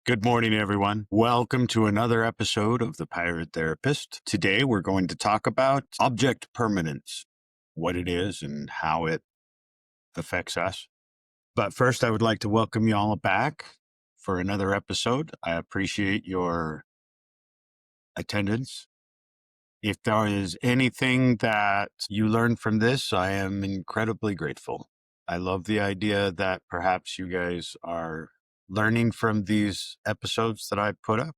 Good morning, everyone. Welcome to another episode of The Pirate Therapist. Today, we're going to talk about object permanence, what it is and how it affects us. But first, I would like to welcome you all back for another episode. I appreciate your attendance. If there is anything that you learned from this, I am incredibly grateful. I love the idea that perhaps you guys are learning from these episodes that I put up.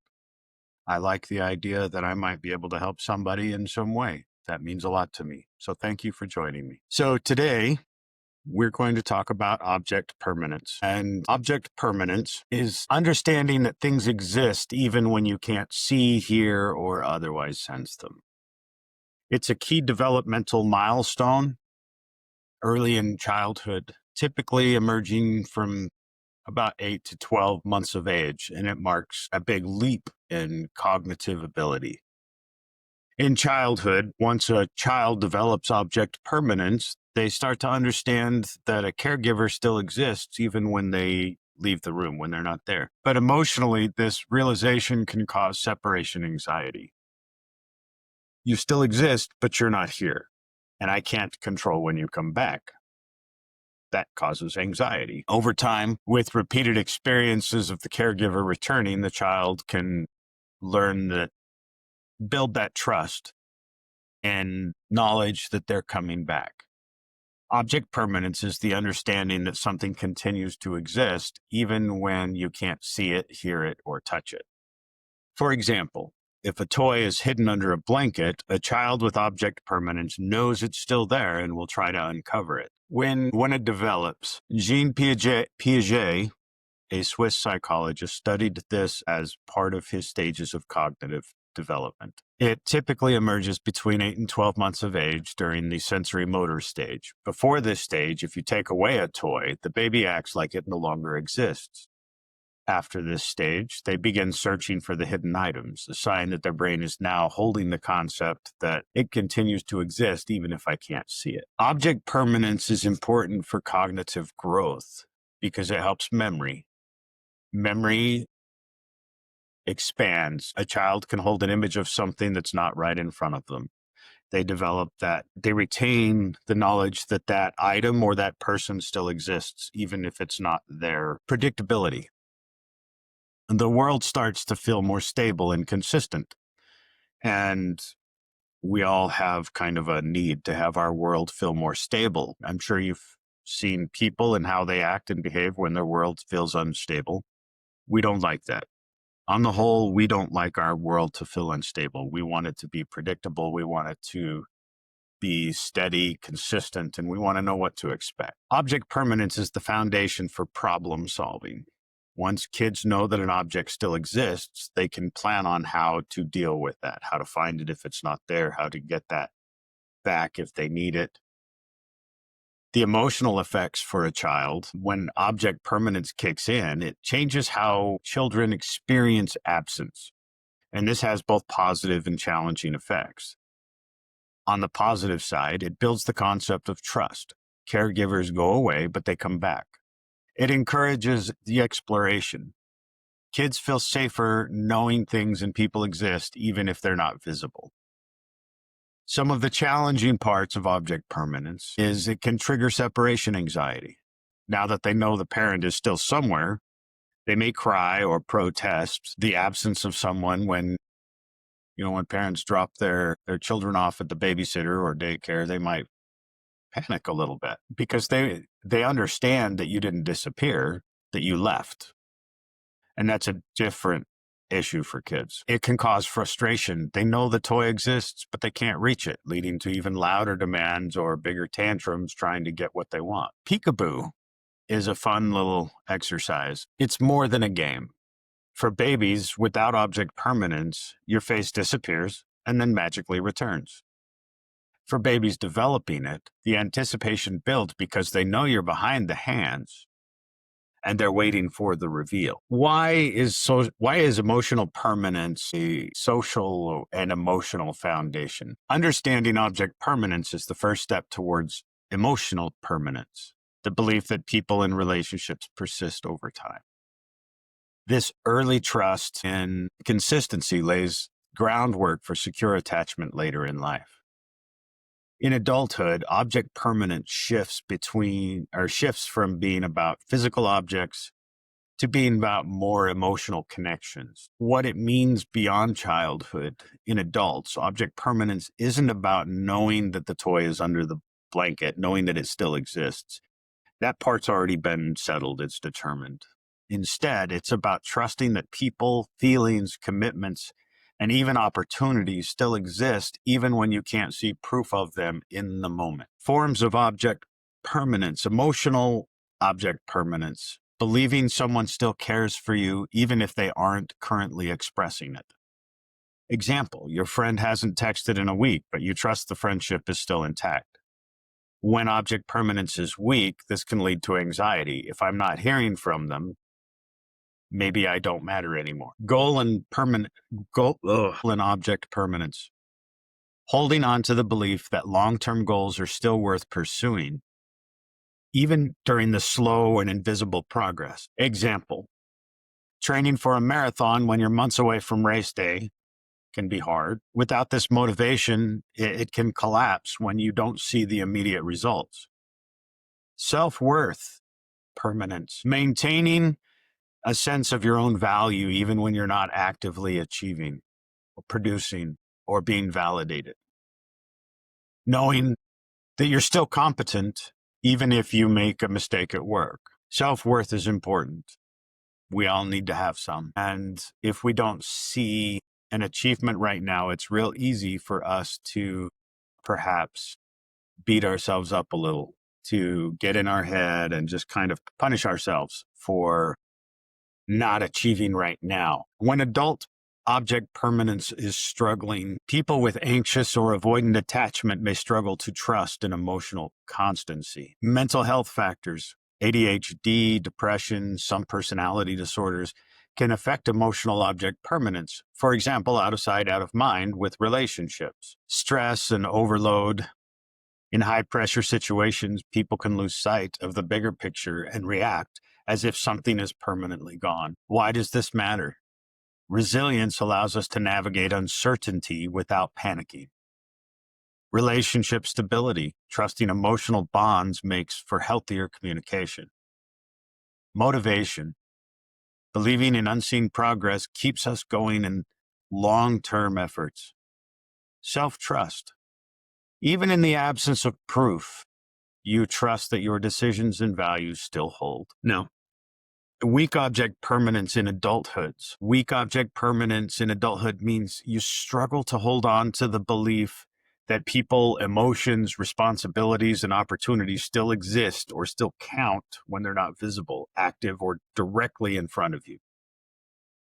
I like the idea that I might be able to help somebody in some way. That means a lot to me. So thank you for joining me. So today we're going to talk about object permanence. And object permanence is understanding that things exist even when you can't see, hear, or otherwise sense them. It's a key developmental milestone early in childhood, typically emerging from about 8 to 12 months of age, and it marks a big leap in cognitive ability. In childhood, once a child develops object permanence, they start to understand that a caregiver still exists even when they leave the room, when they're not there. But emotionally, this realization can cause separation anxiety. You still exist, but you're not here, and I can't control when you come back. That causes anxiety. Over time, with repeated experiences of the caregiver returning, the child can learn that, build that trust and knowledge that they're coming back. Object permanence is the understanding that something continues to exist even when you can't see it, hear it, or touch it. For example, if a toy is hidden under a blanket, a child with object permanence knows it's still there and will try to uncover it. When it develops, Jean Piaget, a Swiss psychologist, studied this as part of his stages of cognitive development. It typically emerges between 8 and 12 months of age during the sensory motor stage. Before this stage, if you take away a toy, the baby acts like it no longer exists. After this stage, they begin searching for the hidden items, a sign that their brain is now holding the concept that it continues to exist even if I can't see it. Object permanence is important for cognitive growth because it helps memory. Memory expands. A child can hold an image of something that's not right in front of them. They develop that, they retain the knowledge that that item or that person still exists, even if it's not there. Predictability. The world starts to feel more stable and consistent. And we all have kind of a need to have our world feel more stable. I'm sure you've seen people and how they act and behave when their world feels unstable. We don't like that. On the whole, we don't like our world to feel unstable. We want it to be predictable. We want it to be steady, consistent, and we want to know what to expect. Object permanence is the foundation for problem solving. Once kids know that an object still exists, they can plan on how to deal with that, how to find it if it's not there, how to get that back if they need it. The emotional effects for a child, when object permanence kicks in, it changes how children experience absence. And this has both positive and challenging effects. On the positive side, it builds the concept of trust. Caregivers go away, but they come back. It encourages the exploration. Kids feel safer knowing things and people exist, even if they're not visible. Some of the challenging parts of object permanence is it can trigger separation anxiety. Now that they know the parent is still somewhere, they may cry or protest the absence of someone when parents drop their children off at the babysitter or daycare. They might panic a little bit because they understand that you didn't disappear, that you left. And that's a different issue for kids. It can cause frustration. They know the toy exists, but they can't reach it, leading to even louder demands or bigger tantrums trying to get what they want. Peekaboo is a fun little exercise. It's more than a game. For babies, without object permanence, your face disappears and then magically returns. For babies developing it, the anticipation builds because they know you're behind the hands and they're waiting for the reveal. Why is emotional permanence a social and emotional foundation? Understanding object permanence is the first step towards emotional permanence, the belief that people and relationships persist over time. This early trust and consistency lays groundwork for secure attachment later in life. In adulthood, object permanence shifts from being about physical objects to being about more emotional connections. What it means beyond childhood in adults, object permanence isn't about knowing that the toy is under the blanket, knowing that it still exists. That part's already been settled, it's determined. Instead, it's about trusting that people, feelings, commitments, and even opportunities still exist, even when you can't see proof of them in the moment. Forms of object permanence, emotional object permanence, believing someone still cares for you, even if they aren't currently expressing it. Example, your friend hasn't texted in a week, but you trust the friendship is still intact. When object permanence is weak, this can lead to anxiety. If I'm not hearing from them, maybe I don't matter anymore. Goal and object permanence. Holding on to the belief that long-term goals are still worth pursuing, even during the slow and invisible progress. Example, training for a marathon when you're months away from race day can be hard. Without this motivation, it can collapse when you don't see the immediate results. Self-worth permanence. Maintaining a sense of your own value even when you're not actively achieving or producing or being validated. Knowing that you're still competent even if you make a mistake at work. Self-worth is important. We all need to have some. And if we don't see an achievement right now, it's real easy for us to perhaps beat ourselves up a little, to get in our head and just kind of punish ourselves for not achieving right now. When adult object permanence is struggling, people with anxious or avoidant attachment may struggle to trust and emotional constancy. Mental health factors, ADHD, depression, some personality disorders can affect emotional object permanence. For example, out of sight, out of mind with relationships. Stress and overload. In high-pressure situations, people can lose sight of the bigger picture and react as if something is permanently gone. Why does this matter? Resilience allows us to navigate uncertainty without panicking. Relationship stability, trusting emotional bonds makes for healthier communication. Motivation, believing in unseen progress keeps us going in long-term efforts. Self-trust, even in the absence of proof, you trust that your decisions and values still hold. Now, weak object permanence in adulthoods. Weak object permanence in adulthood means you struggle to hold on to the belief that people, emotions, responsibilities, and opportunities still exist or still count when they're not visible, active, or directly in front of you.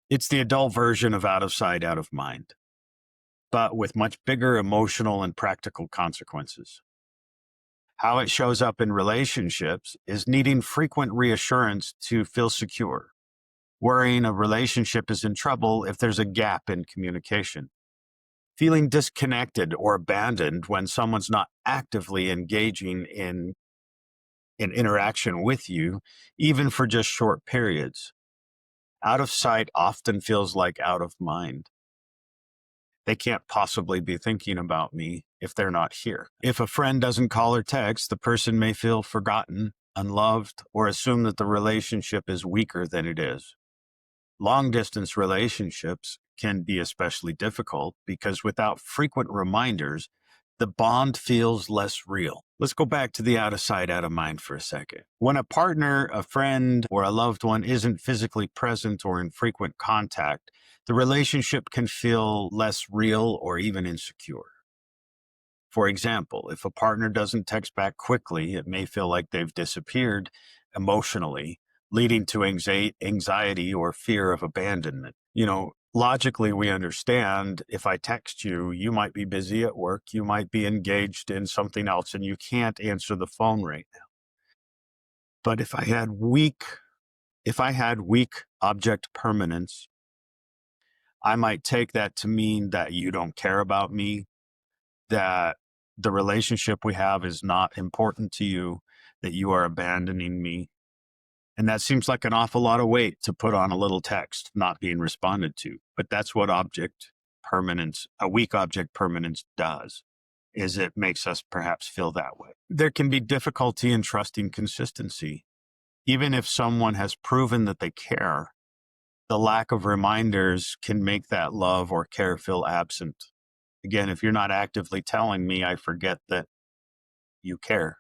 It's the adult version of out of sight, out of mind, but with much bigger emotional and practical consequences. How it shows up in relationships is needing frequent reassurance to feel secure, worrying a relationship is in trouble if there's a gap in communication, feeling disconnected or abandoned when someone's not actively engaging in interaction with you, even for just short periods. Out of sight often feels like out of mind. They can't possibly be thinking about me if they're not here. If a friend doesn't call or text, the person may feel forgotten, unloved, or assume that the relationship is weaker than it is. Long-distance relationships can be especially difficult because without frequent reminders, the bond feels less real. Let's go back to the out of sight, out of mind for a second. When a partner, a friend, or a loved one isn't physically present or in frequent contact, the relationship can feel less real or even insecure. For example, if a partner doesn't text back quickly, it may feel like they've disappeared emotionally, leading to anxiety or fear of abandonment. Logically, we understand if I text you, you might be busy at work, you might be engaged in something else, and you can't answer the phone right now. But if I had weak object permanence, I might take that to mean that you don't care about me, that the relationship we have is not important to you, that you are abandoning me. And that seems like an awful lot of weight to put on a little text not being responded to. But that's what object permanence, a weak object permanence does, is it makes us perhaps feel that way. There can be difficulty in trusting consistency. Even if someone has proven that they care, the lack of reminders can make that love or care feel absent. Again, if you're not actively telling me, I forget that you care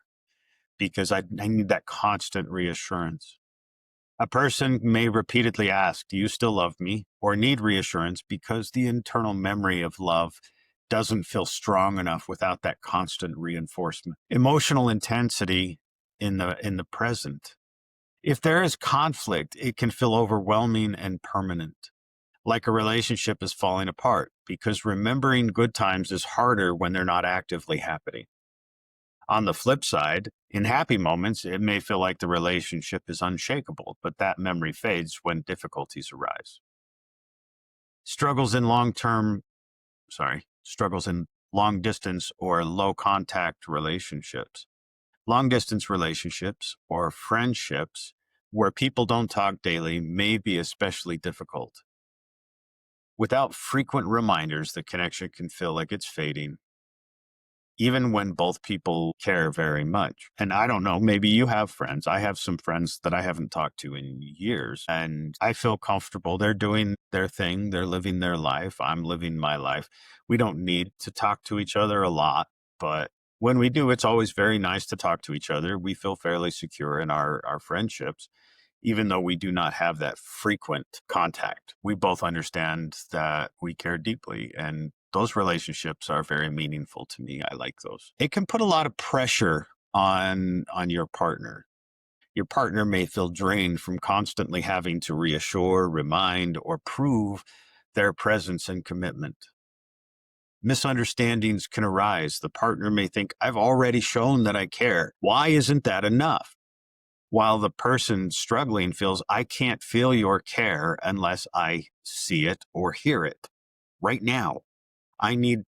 because I need that constant reassurance. A person may repeatedly ask, do you still love me? Or need reassurance because the internal memory of love doesn't feel strong enough without that constant reinforcement. Emotional intensity in the present. If there is conflict, it can feel overwhelming and permanent, like a relationship is falling apart, because remembering good times is harder when they're not actively happening. On the flip side, in happy moments, it may feel like the relationship is unshakable, but that memory fades when difficulties arise. Struggles in struggles in long distance or low contact relationships. Long distance relationships or friendships where people don't talk daily may be especially difficult. Without frequent reminders, the connection can feel like it's fading, even when both people care very much. And I don't know, maybe you have friends. I have some friends that I haven't talked to in years, and I feel comfortable. They're doing their thing, they're living their life. I'm living my life. We don't need to talk to each other a lot, but when we do, it's always very nice to talk to each other. We feel fairly secure in our friendships, even though we do not have that frequent contact. We both understand that we care deeply, and those relationships are very meaningful to me. I like those. It can put a lot of pressure on your partner. Your partner may feel drained from constantly having to reassure, remind, or prove their presence and commitment. Misunderstandings can arise. The partner may think, I've already shown that I care. Why isn't that enough? While the person struggling feels, I can't feel your care unless I see it or hear it right now. I need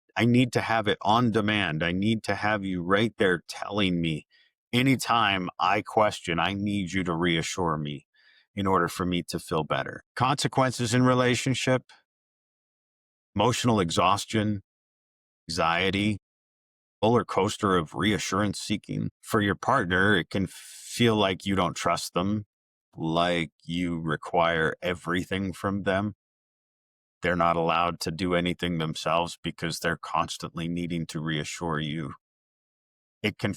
to have it on demand. I need to have you right there telling me anytime I question, I need you to reassure me in order for me to feel better. Consequences in relationship, emotional exhaustion, anxiety, roller coaster of reassurance seeking. For your partner, it can feel like you don't trust them, like you require everything from them. They're not allowed to do anything themselves because they're constantly needing to reassure you. It can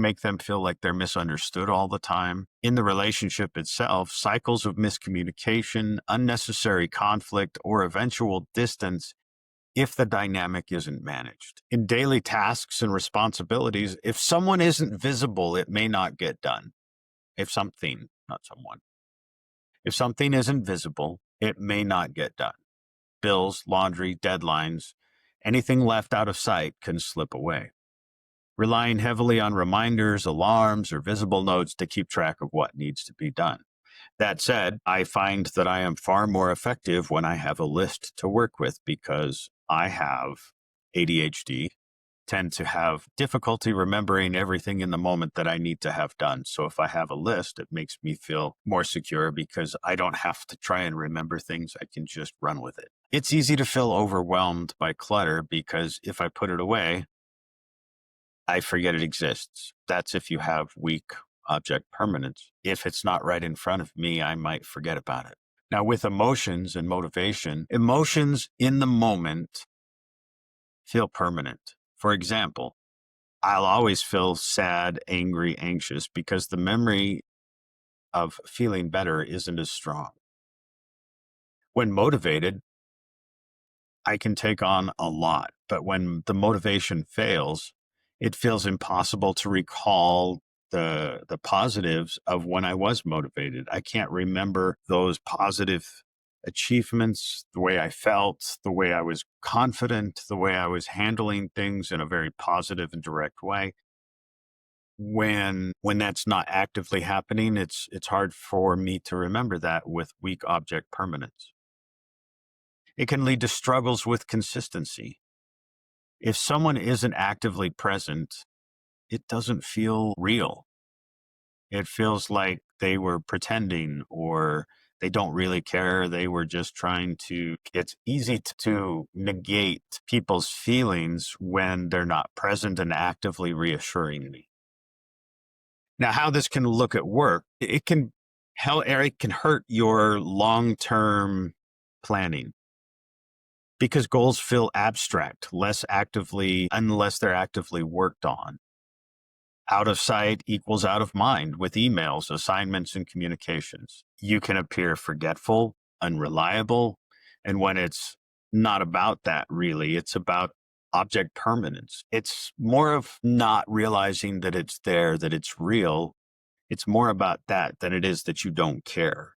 make them feel like they're misunderstood all the time. In the relationship itself, cycles of miscommunication, unnecessary conflict, or eventual distance if the dynamic isn't managed. In daily tasks and responsibilities, if someone isn't visible, it may not get done. If something, not someone. If something isn't visible, it may not get done. Bills, laundry, deadlines, anything left out of sight can slip away. Relying heavily on reminders, alarms, or visible notes to keep track of what needs to be done. That said, I find that I am far more effective when I have a list to work with because I have ADHD, tend to have difficulty remembering everything in the moment that I need to have done. So if I have a list, it makes me feel more secure because I don't have to try and remember things. I can just run with it. It's easy to feel overwhelmed by clutter because if I put it away, I forget it exists. That's if you have weak object permanence. If it's not right in front of me, I might forget about it. Now, with emotions and motivation, emotions in the moment feel permanent. For example, I'll always feel sad, angry, anxious because the memory of feeling better isn't as strong. When motivated, I can take on a lot, but when the motivation fails, it feels impossible to recall the positives of when I was motivated. I can't remember those positive achievements, the way I felt, the way I was confident, the way I was handling things in a very positive and direct way. When that's not actively happening, it's hard for me to remember that with weak object permanence. It can lead to struggles with consistency. If someone isn't actively present, it doesn't feel real. It feels like they were pretending or they don't really care. They were just trying to, it's easy to negate people's feelings when they're not present and actively reassuring me. Now, how this can look at work, it can hurt your long-term planning because goals feel abstract, less actively, unless they're actively worked on. Out of sight equals out of mind with emails, assignments, and communications. You can appear forgetful, unreliable, and when it's not about that, really, it's about object permanence. It's more of not realizing that it's there, that it's real. It's more about that than it is that you don't care.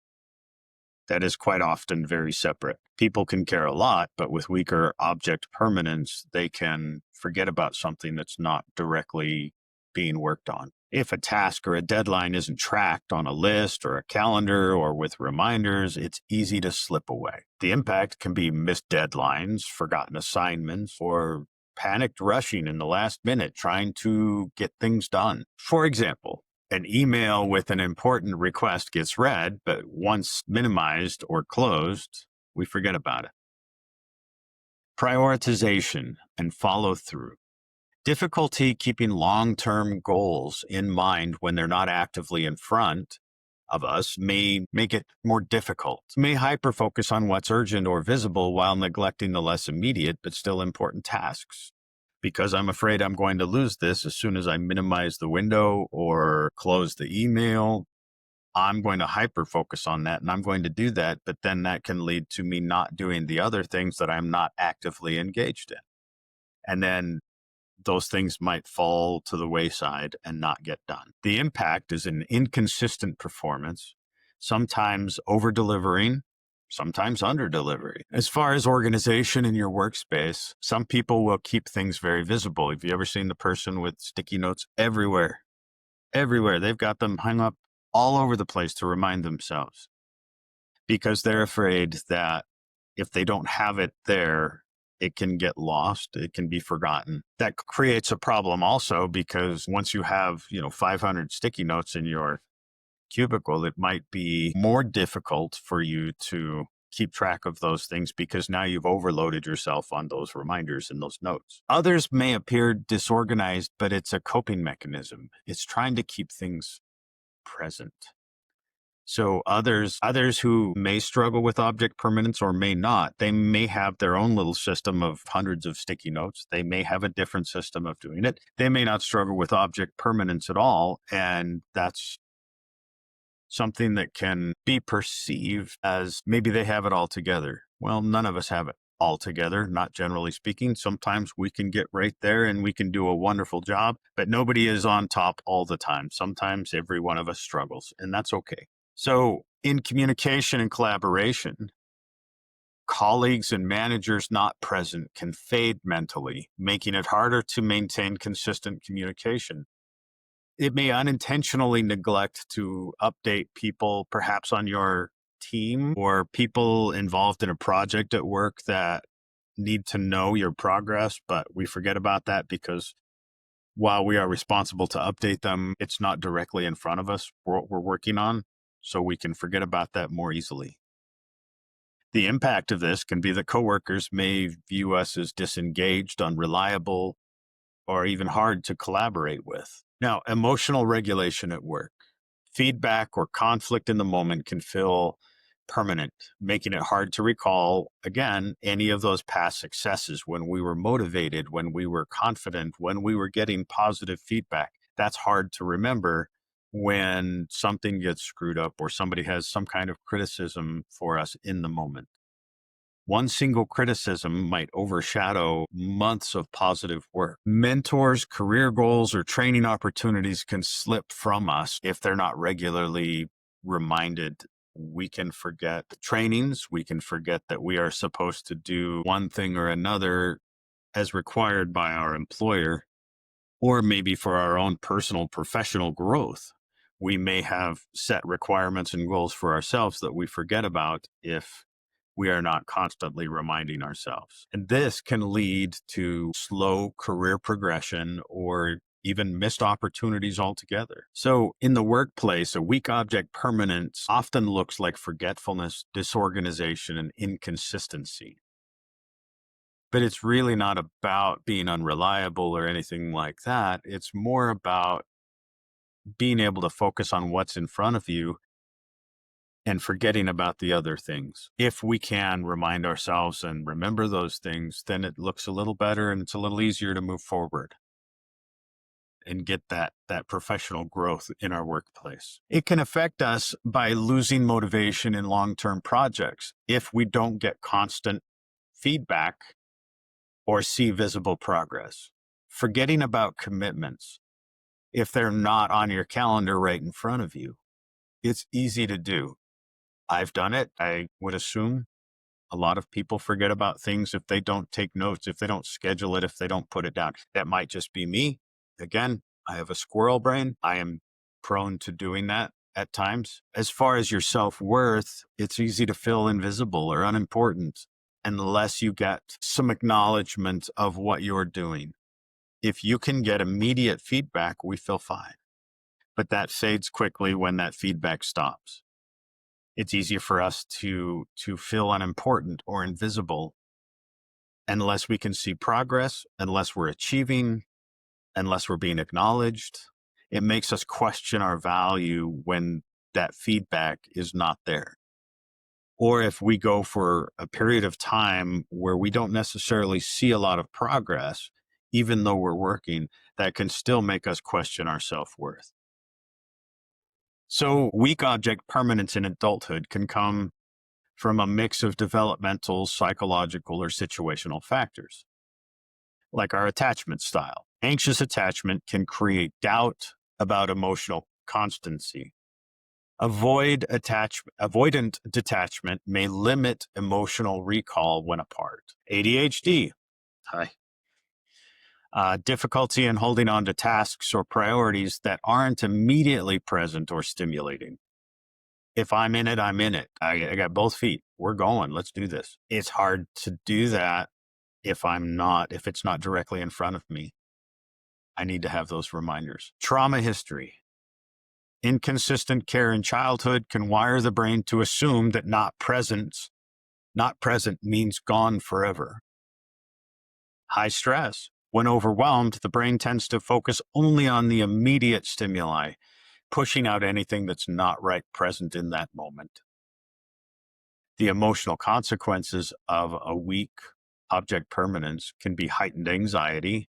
That is quite often very separate. People can care a lot, but with weaker object permanence, they can forget about something that's not directly being worked on. If a task or a deadline isn't tracked on a list or a calendar or with reminders, it's easy to slip away. The impact can be missed deadlines, forgotten assignments, or panicked rushing in the last minute trying to get things done. For example, an email with an important request gets read, but once minimized or closed, we forget about it. Prioritization and follow through. Difficulty keeping long-term goals in mind when they're not actively in front of us may make it more difficult. May hyper-focus on what's urgent or visible while neglecting the less immediate but still important tasks. Because I'm afraid I'm going to lose this as soon as I minimize the window or close the email, I'm going to hyper focus on that and I'm going to do that. But then that can lead to me not doing the other things that I'm not actively engaged in. And then those things might fall to the wayside and not get done. The impact is an inconsistent performance, sometimes over delivering, sometimes under delivering. As far as organization in your workspace, some people will keep things very visible. Have you ever seen the person with sticky notes everywhere? Everywhere. They've got them hung up all over the place to remind themselves because they're afraid that if they don't have it there, it can get lost. It can be forgotten. That creates a problem also because once you have, 500 sticky notes in your cubicle, it might be more difficult for you to keep track of those things because now you've overloaded yourself on those reminders and those notes. Others may appear disorganized, but it's a coping mechanism. It's trying to keep things present. So others who may struggle with object permanence or may not, they may have their own little system of hundreds of sticky notes. They may have a different system of doing it. They may not struggle with object permanence at all. And that's something that can be perceived as maybe they have it all together. Well, none of us have it all together, not generally speaking. Sometimes we can get right there and we can do a wonderful job, but nobody is on top all the time. Sometimes every one of us struggles, and that's okay. So in communication and collaboration, colleagues and managers not present can fade mentally, making it harder to maintain consistent communication. It may unintentionally neglect to update people, perhaps on your team or people involved in a project at work that need to know your progress, but we forget about that because while we are responsible to update them, it's not directly in front of us what we're working on, so we can forget about that more easily. The impact of this can be that coworkers may view us as disengaged, unreliable, or even hard to collaborate with. Now, emotional regulation at work. Feedback or conflict in the moment can feel permanent, making it hard to recall, again, any of those past successes when we were motivated, when we were confident, when we were getting positive feedback. That's hard to remember when something gets screwed up or somebody has some kind of criticism for us in the moment. One single criticism might overshadow months of positive work. Mentors, career goals, or training opportunities can slip from us if they're not regularly reminded. We can forget trainings. We can forget that we are supposed to do one thing or another as required by our employer, or maybe for our own personal professional growth. We may have set requirements and goals for ourselves that we forget about if we are not constantly reminding ourselves. And this can lead to slow career progression or even missed opportunities altogether. So in the workplace, a weak object permanence often looks like forgetfulness, disorganization, and inconsistency. But it's really not about being unreliable or anything like that. It's more about being able to focus on what's in front of you and forgetting about the other things. If we can remind ourselves and remember those things, then it looks a little better and it's a little easier to move forward and get that professional growth in our workplace. It can affect us by losing motivation in long-term projects if we don't get constant feedback or see visible progress. Forgetting about commitments if they're not on your calendar right in front of you. It's easy to do. I've done it. I would assume a lot of people forget about things if they don't take notes, if they don't schedule it, if they don't put it down. That might just be me. Again, I have a squirrel brain. I am prone to doing that at times. As far as your self-worth, it's easy to feel invisible or unimportant unless you get some acknowledgement of what you're doing. If you can get immediate feedback, we feel fine. But that fades quickly when that feedback stops. It's easier for us to feel unimportant or invisible unless we can see progress, unless we're achieving, unless we're being acknowledged. It makes us question our value when that feedback is not there. Or if we go for a period of time where we don't necessarily see a lot of progress, even though we're working, that can still make us question our self-worth. So weak object permanence in adulthood can come from a mix of developmental, psychological, or situational factors, like our attachment style. Anxious attachment can create doubt about emotional constancy. Avoidant detachment may limit emotional recall when apart. ADHD. Hi. Difficulty in holding on to tasks or priorities that aren't immediately present or stimulating. If I'm in it, I'm in it. I got both feet. We're going. Let's do this. It's hard to do that if it's not directly in front of me. I need to have those reminders. Trauma history. Inconsistent care in childhood can wire the brain to assume that not present means gone forever. High stress. When overwhelmed, the brain tends to focus only on the immediate stimuli, pushing out anything that's not right present in that moment. The emotional consequences of a weak object permanence can be heightened anxiety.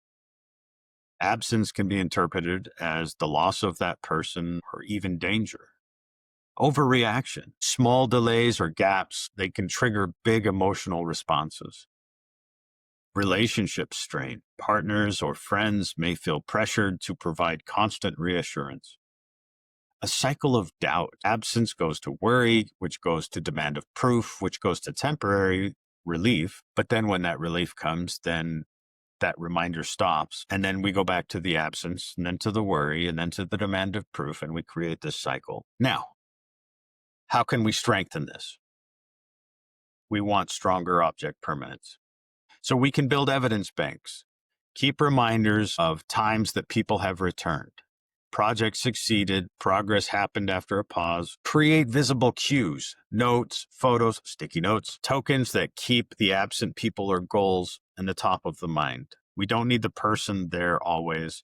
Absence can be interpreted as the loss of that person or even danger. Overreaction. Small delays or gaps, they can trigger big emotional responses. Relationship strain. Partners or friends may feel pressured to provide constant reassurance. A cycle of doubt. Absence goes to worry, which goes to demand of proof, which goes to temporary relief. But then when that relief comes, then that reminder stops. And then we go back to the absence, and then to the worry, and then to the demand of proof, and we create this cycle. Now, how can we strengthen this? We want stronger object permanence. So we can build evidence banks, keep reminders of times that people have returned. Project succeeded, progress happened after a pause. Create visible cues, notes, photos, sticky notes, tokens that keep the absent people or goals in the top of the mind. We don't need the person there always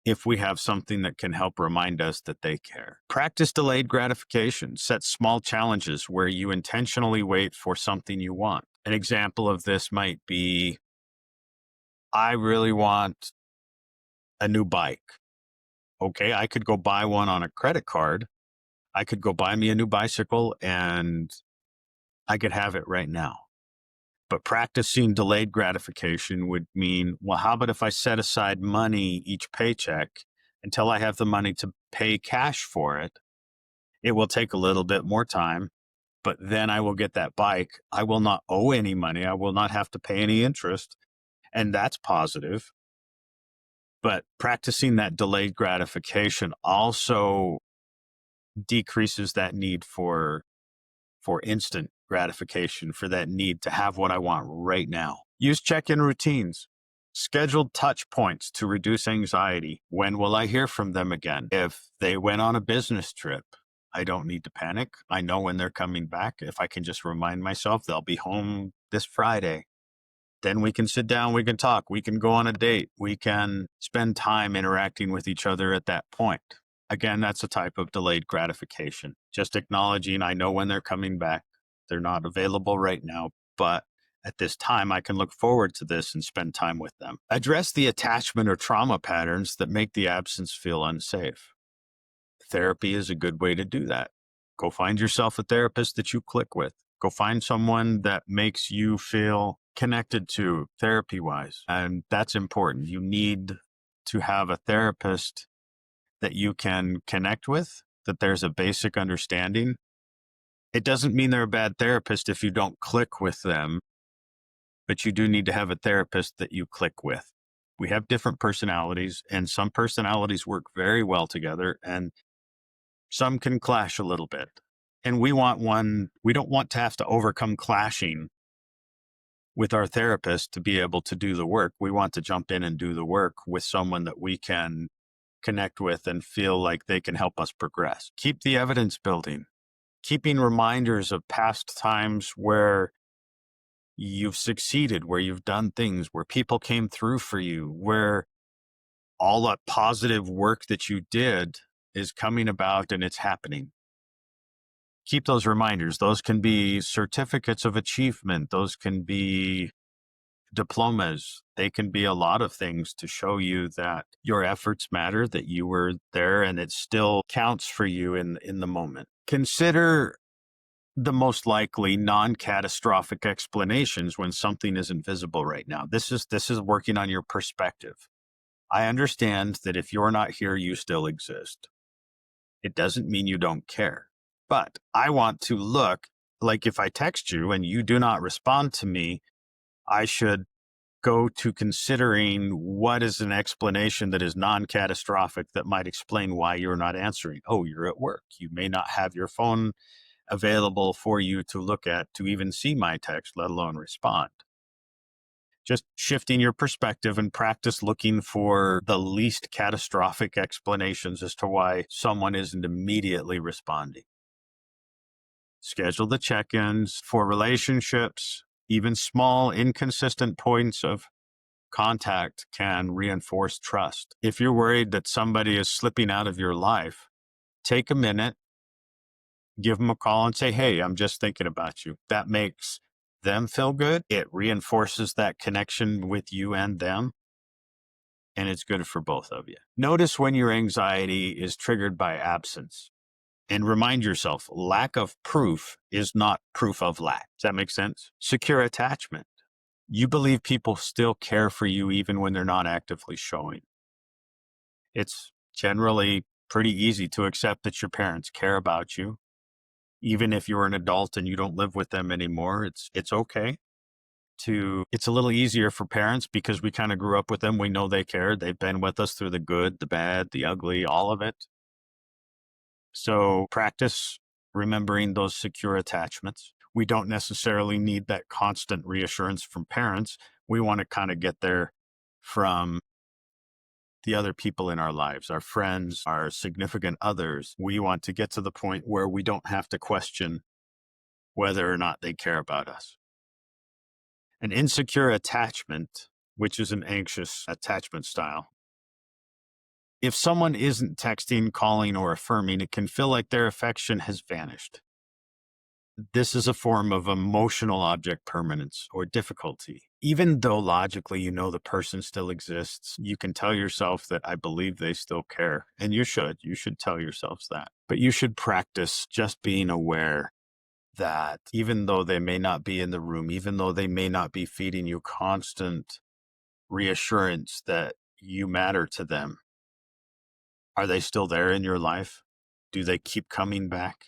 if we have something that can help remind us that they care. Practice delayed gratification. Set small challenges where you intentionally wait for something you want. An example of this might be, I really want a new bike. Okay, I could go buy one on a credit card. I could go buy me a new bicycle and I could have it right now. But practicing delayed gratification would mean, well, how about if I set aside money each paycheck until I have the money to pay cash for it? It will take a little bit more time, but then I will get that bike. I will not owe any money. I will not have to pay any interest. And that's positive. But practicing that delayed gratification also decreases that need for instant gratification, for that need to have what I want right now. Use check-in routines. Scheduled touch points to reduce anxiety. When will I hear from them again? If they went on a business trip, I don't need to panic. I know when they're coming back. If I can just remind myself they'll be home this Friday, then we can sit down, we can talk, we can go on a date, we can spend time interacting with each other at that point. Again, that's a type of delayed gratification. Just acknowledging I know when they're coming back. They're not available right now, but at this time, I can look forward to this and spend time with them. Address the attachment or trauma patterns that make the absence feel unsafe. Therapy is a good way to do that. Go find yourself a therapist that you click with. Go find someone that makes you feel connected to therapy-wise. And that's important. You need to have a therapist that you can connect with, that there's a basic understanding. It doesn't mean they're a bad therapist if you don't click with them, but you do need to have a therapist that you click with. We have different personalities, and some personalities work very well together, and some can clash a little bit. And we don't want to have to overcome clashing with our therapist to be able to do the work. We want to jump in and do the work with someone that we can connect with and feel like they can help us progress. Keep the evidence building, keeping reminders of past times where you've succeeded, where you've done things, where people came through for you, where all that positive work that you did is coming about and it's happening. Keep those reminders. Those can be certificates of achievement. Those can be diplomas. They can be a lot of things to show you that your efforts matter, that you were there, and it still counts for you in the moment. Consider the most likely non-catastrophic explanations when something isn't visible right now. This is working on your perspective. I understand that if you're not here, you still exist. It doesn't mean you don't care. But I want to look like if I text you and you do not respond to me, I should go to considering what is an explanation that is non-catastrophic that might explain why you're not answering. Oh, you're at work. You may not have your phone available for you to look at to even see my text, let alone respond. Just shifting your perspective and practice looking for the least catastrophic explanations as to why someone isn't immediately responding. Schedule the check-ins for relationships. Even small, inconsistent points of contact can reinforce trust. If you're worried that somebody is slipping out of your life, take a minute, give them a call and say, hey, I'm just thinking about you. That makes them feel good. It reinforces that connection with you and them, and it's good for both of you. Notice when your anxiety is triggered by absence, and remind yourself, lack of proof is not proof of lack. Does that make sense? Secure attachment. You believe people still care for you even when they're not actively showing. It's generally pretty easy to accept that your parents care about you. Even if you're an adult and you don't live with them anymore, it's okay it's a little easier for parents because we kind of grew up with them. We know they care. They've been with us through the good, the bad, the ugly, all of it. So practice remembering those secure attachments. We don't necessarily need that constant reassurance from parents. We want to kind of get there from the other people in our lives, our friends, our significant others. We want to get to the point where we don't have to question whether or not they care about us. An insecure attachment, which is an anxious attachment style. If someone isn't texting, calling, or affirming, it can feel like their affection has vanished. This is a form of emotional object permanence or difficulty. Even though logically you know the person still exists, you can tell yourself that I believe they still care. And you should tell yourselves that. But you should practice just being aware that even though they may not be in the room, even though they may not be feeding you constant reassurance that you matter to them, are they still there in your life? Do they keep coming back?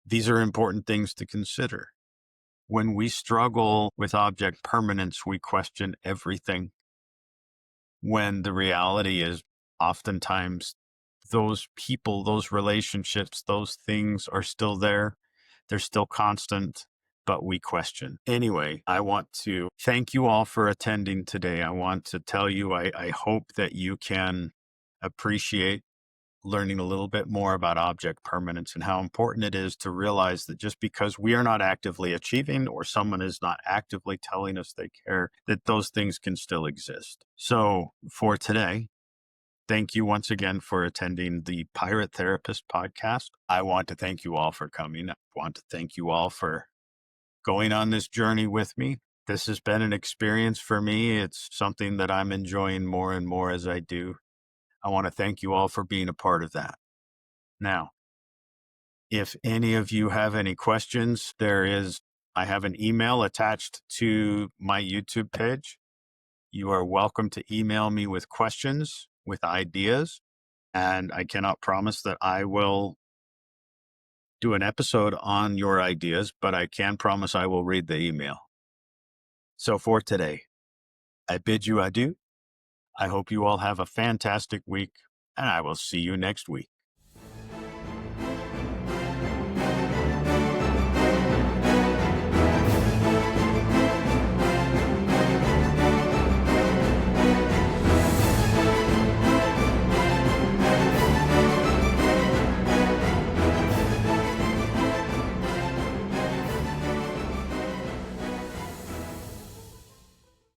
These are important things to consider. When we struggle with object permanence, we question everything. When the reality is oftentimes those people, those relationships, those things are still there. They're still constant. but we question. Anyway, I want to thank you all for attending today. I want to tell you, I hope that you can appreciate learning a little bit more about object permanence and how important it is to realize that just because we are not actively achieving or someone is not actively telling us they care, that those things can still exist. So for today, thank you once again for attending the Pirate Therapist podcast. I want to thank you all for coming. I want to thank you all for going on this journey with me. This has been an experience for me. It's something that I'm enjoying more and more as I do. I want to thank you all for being a part of that. Now, if any of you have any questions, I have an email attached to my YouTube page. You are welcome to email me with questions, with ideas, and I cannot promise that I will do an episode on your ideas, but I can promise I will read the email. So for today, I bid you adieu. I hope you all have a fantastic week, and I will see you next week.